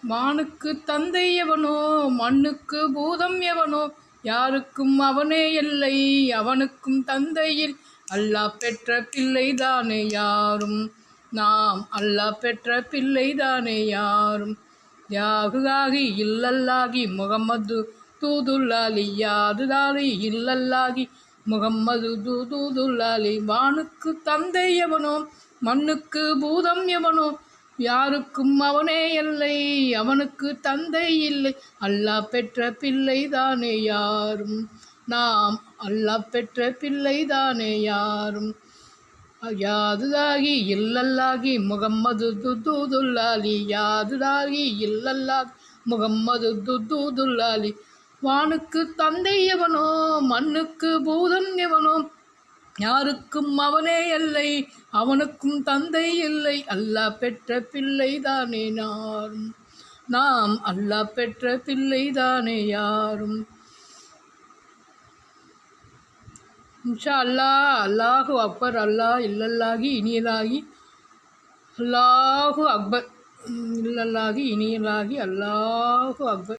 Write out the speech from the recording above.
வானுக்கு தந்தை எவனோ மண்ணுக்கு பூதம் எவனோ யாருக்கும் அவனே இல்லை அவனுக்கும் தந்தையில் அல்லாஹ் பெற்ற பிள்ளைதானே யாரும் நாம் அல்லாஹ் பெற்ற பிள்ளைதானே யாரும் யாகுதாகி இல்லல்லாகி முகம்மது தூதுல்லாலி யாதுதாலி இல்லல்லாகி முகம்மது தூதுல்லாலி வானுக்கு தந்தை எவனோ மண்ணுக்கு பூதம் எவனோ யாருக்கும் அவனே இல்லை அவனுக்கு தந்தை இல்லை அல்லாஹ் பெற்ற பிள்ளைதானே யாரும் நாம் அல்லாஹ் பெற்ற பிள்ளைதானே யாரும் யாதுதாகி இல்லல்லாகி முகம்மது தூதுல்லாலி யாதுதாகி இல்லல்லாகி முகம்மது தூதுல்லாலி வானுக்கு தந்தை எவனோ மண்ணுக்கு பூதம் எவனோ யாருக்கும் அவனே இல்லை அவனுக்கும் தந்தை இல்லை அல்லாஹ் பெற்ற பிள்ளைதானே யாரும் நாம் அல்லாஹ் பெற்ற பிள்ளைதானே யாரும் இன்ஷா அல்லாஹ். அல்லாஹு அக்பர். அல்லாஹ் இல்லல்லாகி இனியலாகி அல்லாஹு அக்பர் இல்லல்லாகி இனியலாகி அல்லாஹு அக்பர்.